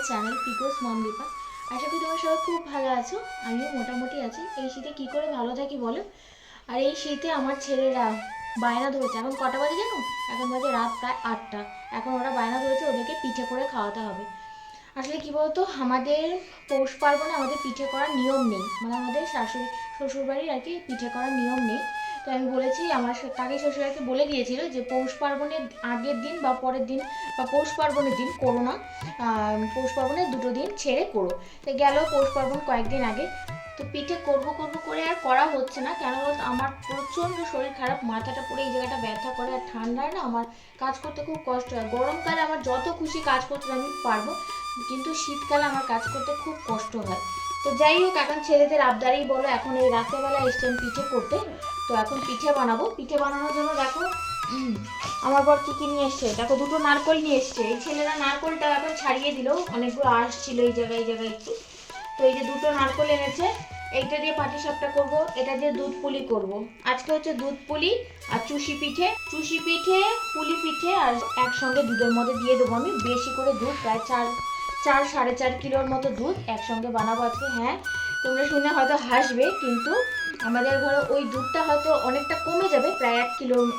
Channel পিকোস মম দীপা। আশা করি তোমরা সবাই খুব ভালো আছো। আমিও মোটামুটি আছি। এই শীতে কী করে ভালো থাকি বলো। আর এই শীতে আমার ছেলেরা বায়না ধরেছে। এখন কটা বাজে জানো? এখন বাজে রাত প্রায় 8টা। এখন ওরা বায়না ধরেছে ওদেরকে পিঠে করে খাওয়াতে হবে। আসলে কী বলতো, আমাদের পৌষ পার্বণে আমাদের পিঠে করার নিয়ম নেই, মানে আমাদের শাশুড়ি শ্বশুরবাড়ির আর কি পিঠে করার নিয়ম নেই। তো আমি বলেছি, আমার কাকি শ্বশুরাকে বলে দিয়েছিল যে পৌষ পার্বণের আগের দিন বা পরের দিন বা পৌষ পার্বণের দিন করো না, পৌষ পার্বণের 2 দিন ছেড়ে করো। তো গেল পৌষ পার্বণ কয়েকদিন আগে। তো পিঠে করবো করবো করে আর করা হচ্ছে না। কেন বলতো, আমার প্রচণ্ড শরীর খারাপ, মাথাটা পুরো এই জায়গাটা ব্যথা করে, আর ঠান্ডায় না আমার কাজ করতে খুব কষ্ট হয়। গরমকালে আমার যত খুশি কাজ করতে আমি পারবো, কিন্তু শীতকালে আমার কাজ করতে খুব কষ্ট হয়। তো যাই হোক, এখন ছেলেদের আবদারেই বলো, এখন এই রাত্রেবেলা এসছেন পিঠে করতে। তো এখন পিঠে বানাবো। পিঠে বানানোর জন্য দেখো আমার বর কী কী নিয়ে এসছে। দেখো, 2টো নারকোল নিয়ে এসছে। এই ছেলেরা নারকোলটা এখন ছাড়িয়ে দিল, অনেকগুলো আসছিল এই জায়গায় একটু। তো এই যে 2টো নারকোল এনেছে, এইটা দিয়ে পাটিসাপটা করব, এটা দিয়ে দুধ পুলি করব। আজকে হচ্ছে দুধ পুলি আর চুষি পিঠে, পুলি পিঠে আর একসঙ্গে দুধের মধ্যে দিয়ে দেবো আমি বেশি করে দুধ, প্রায় 4.5 কিলোর মতো দুধ একসঙ্গে বানাবো আজকে। হ্যাঁ, তোমরা শুনে হয়তো হাসবে, কিন্তু আমাদের ঘরে ওই দুধটা হয়তো অনেকটা কমে যাবে, প্রায়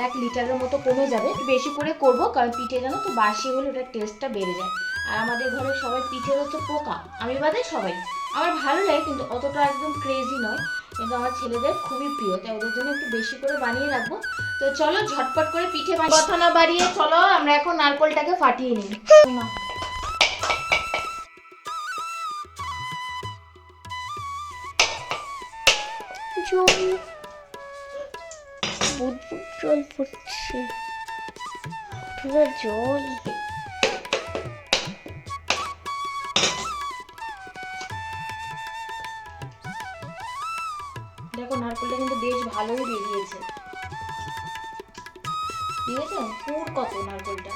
1 লিটারের মতো কমে যাবে। বেশি করে করব, কারণ পিঠে জানো তো বাসি হলে ওটার টেস্টটা বেড়ে যায়। আর আমাদের ঘরে সবাই পিঠের হচ্ছে পোকা, আমি বাদে সবাই। আমার ভালো লাগে, কিন্তু অতটা একদম ক্রেজি নয়, কিন্তু আমার ছেলেদের খুবই প্রিয়, তাই ওদের জন্য একটু বেশি করে বানিয়ে রাখবো। তো চলো ঝটপট করে পিঠে বানিয়ে, কথা না বাড়িয়ে চলো আমরা এখন নারকোলটাকে ফাটিয়ে নিই। জল, বুদবুদ জল পড়ছে, পুরো জল। দেখো, নারকেলটা কিন্তু বেশ ভালোই বেরিয়েছে, ঠিক আছে? পুর কত নারকেলটা।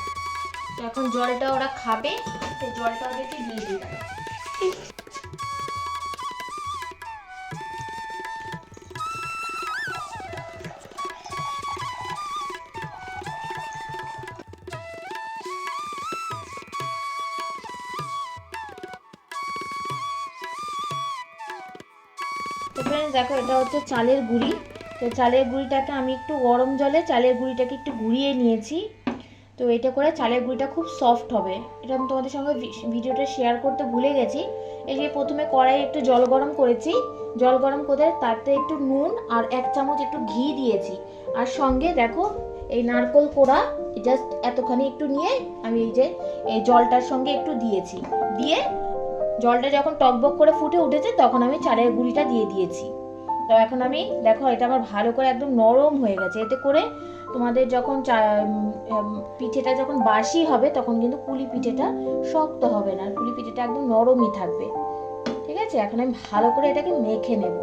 তো এখন জলটা ওরা খাবে, সেই জলটা ওদেরকে দিয়ে দিই। তো ফ্রেন্ডস দেখো, এটা হচ্ছে চালের গুঁড়ি। তো চালের গুঁড়িটাকে আমি একটু গরম জলে চালের গুঁড়িটাকে একটু গুঁড়িয়ে নিয়েছি। তো এটা করে চালের গুঁড়িটা খুব সফট হবে। এটা আমি তোমাদের সঙ্গে ভিডিওটা শেয়ার করতে ভুলে গেছি। এই যে প্রথমে কড়াই একটু জল গরম করেছি, জল গরম করে তাতে একটু নুন আর 1 চামচ একটু ঘি দিয়েছি। আর সঙ্গে দেখো এই নারকোল কোড়া জাস্ট এতখানি একটু নিয়ে আমি এই জলটার সঙ্গে একটু দিয়েছি। দিয়ে জলটা যখন টকবক করে ফুটে উঠেছে, তখন আমি চালের গুঁড়িটা দিয়ে দিয়েছি। তো এখন আমি দেখো, এটা আমার ভালো করে একদম নরম হয়ে গেছে। এতে করে তোমাদের যখন পিঠেটা যখন বাসি হবে, তখন কিন্তু পুলি পিঠেটা শক্ত হবে না, পুলি পিঠেটা একদম নরমই থাকবে। ঠিক আছে, এখন আমি ভালো করে এটাকে মেখে নেব।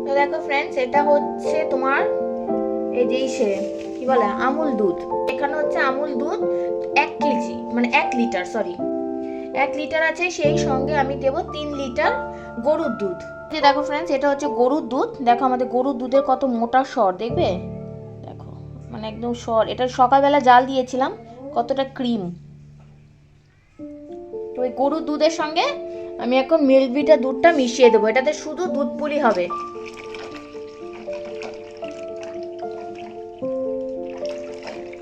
তো দেখো ফ্রেন্ডস, এটা হচ্ছে তোমার এই যে কি বলে আমুল দুধ। এখানে হচ্ছে আমুল দুধ 1 কেজি, মানে 1 লিটার, সরি 1 লিটার আছে। সেই সঙ্গে আমি দেব 3 লিটার গরুর দুধ। যে দেখো ফ্রেন্ডস, এটা হচ্ছে গরুর দুধ। দেখো আমাদের গরুর দুধের কত মোটা সর, দেখবে? দেখো, মানে একদম সর। এটা সকালবেলা জাল দিয়েছিলাম, কতটা ক্রিম। তো ওই গরুর দুধের সঙ্গে আমি এখন মিল্ক ভিটা দুধটা মিশিয়ে দেবো। এটাতে শুধু দুধ পুলি হবে।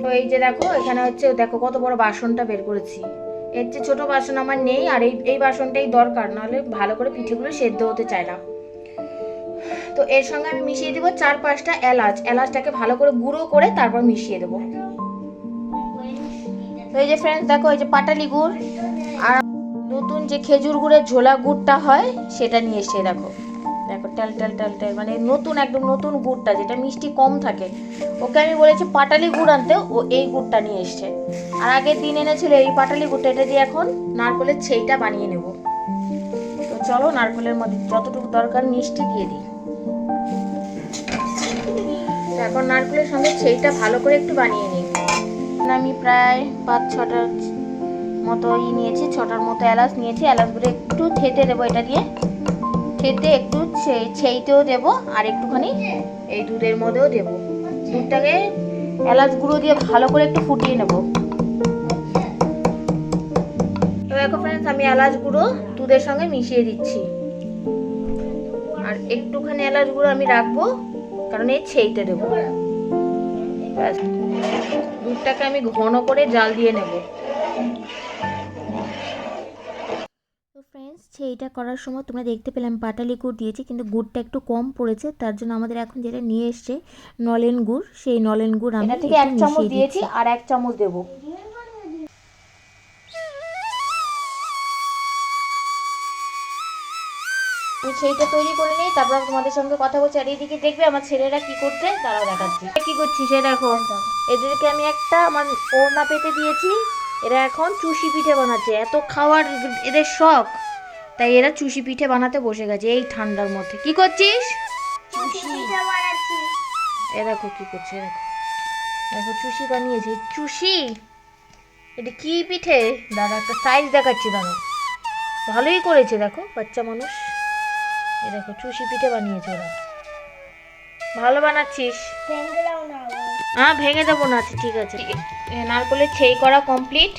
তো এই যে দেখো, এখানে হচ্ছে দেখো কত বড় বাসনটা বের করেছি। এর চেয়ে ছোট বাসন আমার নেই, আর এই বাসনটাই দরকার, নাহলে ভালো করে পিঠেগুলো সেদ্ধ হতে চায় না। তো এর সঙ্গে আমি মিশিয়ে দেবো 4-5টা এলাচ। এলাচটাকে ভালো করে গুঁড়ো করে তারপর মিশিয়ে দেবো। তো এই যে ফ্রেন্ডস দেখো, এই যে পাটালি গুড় আর নতুন যে খেজুর গুড়ের ঝোলা গুড়টা হয়, সেটা নিয়ে এসে দেখো। দেখো টাল টাল টাল টাল, মানে নতুন, একদম নতুন গুড়টা, যেটা মিষ্টি কম থাকে। ওকে আমি বলেছি পাটালি গুড় আনতে, ও এই গুড়টা নিয়ে এসছে। আর আগের দিন এনেছিল এই পাটালি গুড়টা। এটা দিয়ে এখন নারকেলের ছেইটা বানিয়ে নেব। তো চলো, নারকেলের মধ্যে যতটুকু দরকার মিষ্টি দিয়ে দিই। এখন নারকেলের সঙ্গে ছেইটা ভালো করে একটু বানিয়ে নিই। আমি প্রায় 5-6টার মতো নিয়েছি, 6টার মতো এলাচ নিয়েছি। এলাচগুলো একটু থেতে দেবো, এটা দিয়ে থেতে একটু ছেইতেও দেবো, আর একটুখানি এই দুধের মধ্যেও দেবো। দুধটাকে এলাচ গুঁড়ো দিয়ে ভালো করে একটু ফুটিয়ে নেব। দেখো ফ্রেন্ডস, আমি এলাচ গুঁড়ো দুধের সঙ্গে মিশিয়ে দিচ্ছি। আর একটুখানি এলাচ গুঁড়ো আমি রাখবো, কারণ এই ছেইতে দেবো। ব্যাস, দুধটাকে আমি ঘন করে জাল দিয়ে নেব। তো ফ্রেন্ডস, সেইটা করার সময় তোমরা দেখতে পেলাম পাটালি গুড় দিয়েছি, কিন্তু গুড়টা একটু কম পড়েছে। তার জন্য আমাদের এখন যেটা নিয়ে এসছে নলেন গুড়, সেই নলেন গুড় আমি থেকে 1 চামচ দিয়েছি আর 1 চামচ দেবো। আমি সেইটা তৈরি করে নিই, তারপর তোমাদের সঙ্গে কথা বলছি। আর এইদিকে দেখবে আমার ছেলেরা কি করছে, তারাও দেখাচ্ছি। কি করছি সে দেখো, এদেরকে আমি একটা আমার ওড়না পেতে দিয়েছি। এরা এখন চুষি পিঠে বানাচ্ছে, এত খাওয়ার এদের শখ, তাই এরা চুষি পিঠে বানাতে বসে গেছে এই ঠান্ডার মধ্যে। কি করছিস? এ দেখো কি করছে, দেখো দেখো চুষি বানিয়েছে। চুষি, এটা কি পিঠে? দাদা একটা সাইজ দেখাচ্ছি, দাদা ভালোই করেছে। দেখো বাচ্চা মানুষ, এই দেখো চুষি পিঠে বানিয়েছে ওরা। ভালো বানাচ্ছিস। হ্যাঁ, ভেঙে দেবো না, ঠিক আছে। নারকলের ছেই করা কমপ্লিট।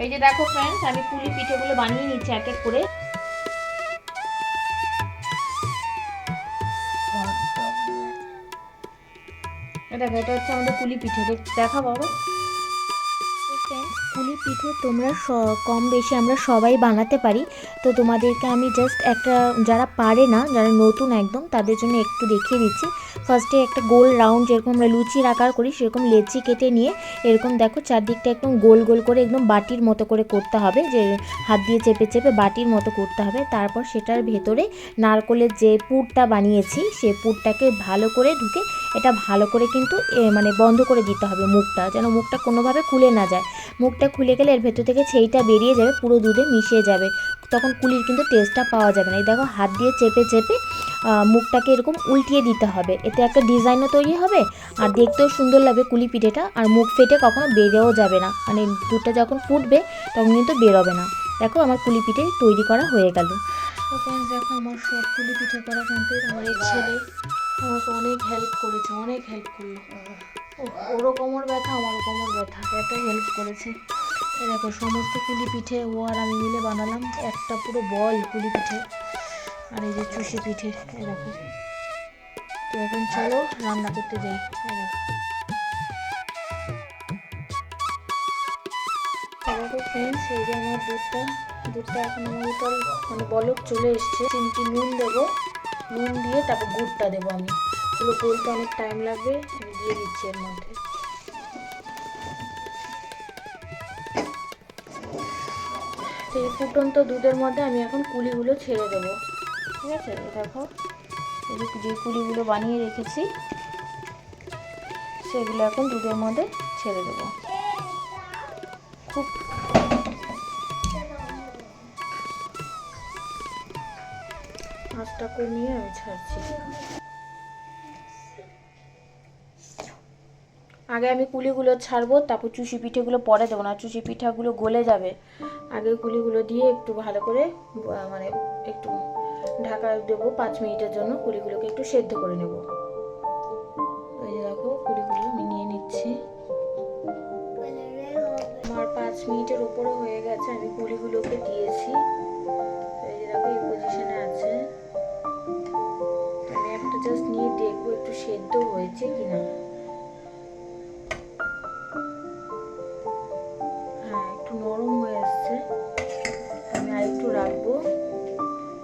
এই যে দেখো ফ্রেন্ডস, আমি পুলি পিঠেগুলো বানিয়ে নিচ্ছি এক এক করে। দেখো, এটা হচ্ছে আমাদের পুলি পিঠে। দেখা বাবা। পুলি পিঠে তোমরা কম বেশি আমরা সবাই বানাতে পারি। তো তোমাদেরকে আমি জাস্ট একটা, যারা পারে না, যারা নতুন একদম, তাদের জন্য একটু দেখিয়ে দিচ্ছি। ফার্স্টে একটা গোল রাউন্ড, যেরকম আমরা লুচির আকার করি সেরকম লেচি কেটে নিয়ে এরকম দেখো চারদিকটা একদম গোল গোল করে একদম বাটির মতো করে করতে হবে, যে হাত দিয়ে চেপে চেপে বাটির মতো করতে হবে। তারপর সেটার ভেতরে নারকলের যে পুরটা বানিয়েছি, সে পুরটাকে ভালো করে ঢুকে এটা ভালো করে কিন্তু মানে বন্ধ করে দিতে হবে মুখটা, যেন মুখটা কোনোভাবে খুলে না যায়। মুখটা খুলে গেলে এর ভেতর থেকে সেইটা বেরিয়ে যাবে, পুরো দুধে মিশিয়ে যাবে, তখন কুলির কিন্তু টেস্টটা পাওয়া যাবে না। এই দেখো হাত দিয়ে চেপে চেপে মুখটাকে এরকম উল্টিয়ে দিতে হবে, এতে একটা ডিজাইনও তৈরি হবে আর দেখতেও সুন্দর লাগবে কুলি পিঠেটা। আর মুখ ফেটে কখনো বেরোও যাবে না, মানে দুধটা যখন ফুটবে তখন কিন্তু বেরোবে না। দেখো আমার কুলি পিঠে তৈরি করা হয়ে গেল। তো ফ্রেন্ডস দেখো, আমার সব কুলি পিঠে করা কমপ্লিট। আমার এই ছেলে আমাকে অনেক হেল্প করেছে, অনেক হেল্প করলো। ওরও কোমর ব্যথা, আমারও কোমর ব্যথা, এত হেল্প করেছে। দেখো সমস্ত কুলি পিঠে ও আর আমি মিলে বানালাম একটা পুরো বল কুলি পিঠে। আর এই যে চুষি পিঠে, এই দেখো। তো এখন চলো রান্না করতে যাই। দেখো ফ্রেন্ডস, এই যে আমার দুধটা এখন আমার উপর মানে বলক চলে এসছে। চিমটি নুন দেবো, নুন দিয়ে তারপর গুড়টা দেবো। আমি পুরো গলতে অনেক টাইম লাগবে, আমি দিয়ে দিচ্ছি এর মধ্যে। এই ফুটন্ত দুধের মধ্যে আমি এখন কুলিগুলো ছেড়ে দেবো, ঠিক আছে। দেখো এই যে কুলিগুলো বানিয়ে রেখেছি, সেগুলো এখন দুধের মধ্যে ছেড়ে দেবো। খুব আঁচটা কমিয়ে আমি ছাড়ছি। আগে আমি কুলিগুলো ছাড়বো, তারপর চুষি পিঠেগুলো পরে দেবো না, চুষি পিঠাগুলো গলে যাবে। আগে কুলিগুলো দিয়ে একটু ভালো করে মানে একটু ঢাকা দেবো 5 মিনিটের জন্য, কুলিগুলোকে একটু সেদ্ধ করে নেব। এই যে দেখো কুলিগুলো আমি নিয়ে নিচ্ছি। আমার 5 মিনিটের উপরে হয়ে গেছে, আমি কুলিগুলোকে দিয়েছি। এই যে দেখো এই পজিশনে আছে। আমি একটা জাস্ট নিয়ে দেখবো একটু সেদ্ধ হয়েছে কিনা। হ্যাঁ, একটু নরম হয়ে আসছে, আমি আর একটু রাখবো।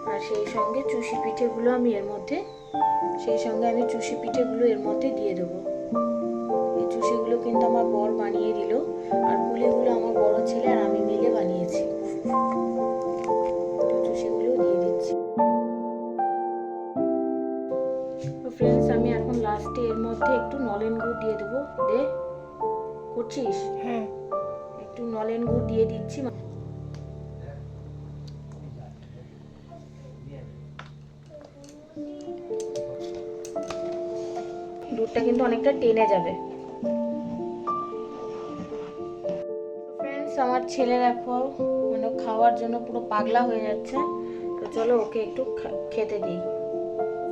আর সেই সঙ্গে চুষি পিঠেগুলো আমি এর মধ্যে দিয়ে দেবো। এই চুষিগুলো কিন্তু আমার বর বানিয়ে দিল, আর কুলিগুলো আমার বড় ছেলে আর আমি মিলে বানিয়েছি। চুষিগুলো দিয়ে দিচ্ছি। ফ্রেন্ডস, আমি এখন লাস্টে এর মধ্যে একটু নলেন গুড় দিয়ে দেবো। দে, করছিস? হ্যাঁ, একটু নলেন গুড় দিয়ে দিচ্ছি। দুধটা কিন্তু অনেকটা টেনে যাবে। ফ্রেন্ডস, আমার ছেলে দেখো মানে খাওয়ার জন্য পুরো পাগলা হয়ে যাচ্ছে, তো চলো ওকে একটু খেতে দিই।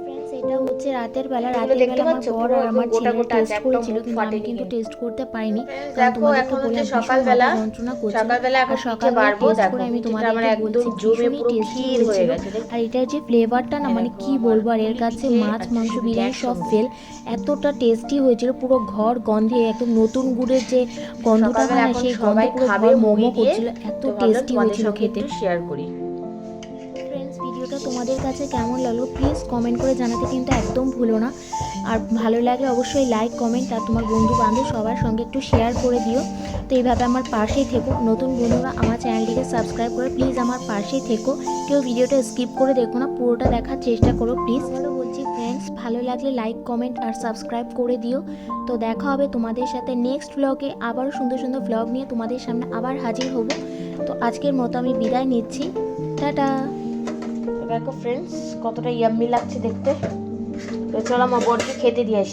ফ্রেন্ডস, এটা হচ্ছে রাতের বেলা। এগুলো রাতের দেখতে বেলা আমার পাচ্ছ বর পুরো আর একদম আমার গোটা ছেলে গোটা আছে, টেস্ট একদম করেছিল, মুখ কিন্তু আমি ফাটেনি কিন্তু কিন্তু। টেস্ট করতে পারিনি, কারণ দেখো তোমাদেরকে এখন বলে হচ্ছে ভীষণ সকালবেলা, মাথা যন্ত্রণা করছিল। সকালবেলা আর এখন পিঠে সকালবেলা বাড়বো। টেস্ট দেখো করে আমি পিঠেটা আমার তোমাদেরকে একদম বলছি জমে ভীষণই পুরো টেস্টি ক্ষীর হয়ে হয়েছিল। গেছে। আর এটার যে ফ্লেভারটা না, মানে দেখো কি আমার বলবো, আর এর পুলি কাছে পিঠে মাছ আর মাংস চিংড়ি বিরিয়ানি সব একসঙ্গে। ফেল। এতটা টেস্টি হয়েছিল, পুরো ঘর গন্ধে, একদম নতুন গুড়ের যে গন্ধটা হয় সকালবেলা না, এখন সেই গন্ধে সবাই পুরো খাবে ঘর মুড়ি মোমো দিয়ে, করছিল, এত তো ভাবলাম টেস্টি তোমাদের হয়েছিল সঙ্গে খেতে। একটু শেয়ার করি। ফ্রেন্ডস, ভিডিওটা তোমাদের কাছে কেমন লাগলো প্লিজ কমেন্ট করে জানাতে কিন্তু একদম ভুলো না। আর ভালো লাগলে অবশ্যই লাইক কমেন্ট আর তোমার বন্ধু বান্ধব সবার সঙ্গে একটু শেয়ার করে দিও। তো এইভাবে আমার পাশেই থেকো। নতুন বন্ধুরা আমার চ্যানেলটিকে সাবস্ক্রাইব করে প্লিজ আমার পাশেই থেকো। কেউ ভিডিওটা স্কিপ করে দেখো না, পুরোটা দেখার চেষ্টা করো প্লিজ। আবারও বলছি ফ্রেন্ডস, ভালো লাগলে লাইক কমেন্ট আর সাবস্ক্রাইব করে দিও। তো দেখা হবে তোমাদের সাথে নেক্সট ব্লগে, আবারও সুন্দর সুন্দর ব্লগ নিয়ে তোমাদের সামনে আবার হাজির হব। তো আজকের মতো আমি বিদায় নিচ্ছি, টাটা। দেখো ফ্রেন্ডস কতটা ইয়াম্মি লাগছে দেখতে। তো চলো আমার বরকে খেতে দিয়ে আসি।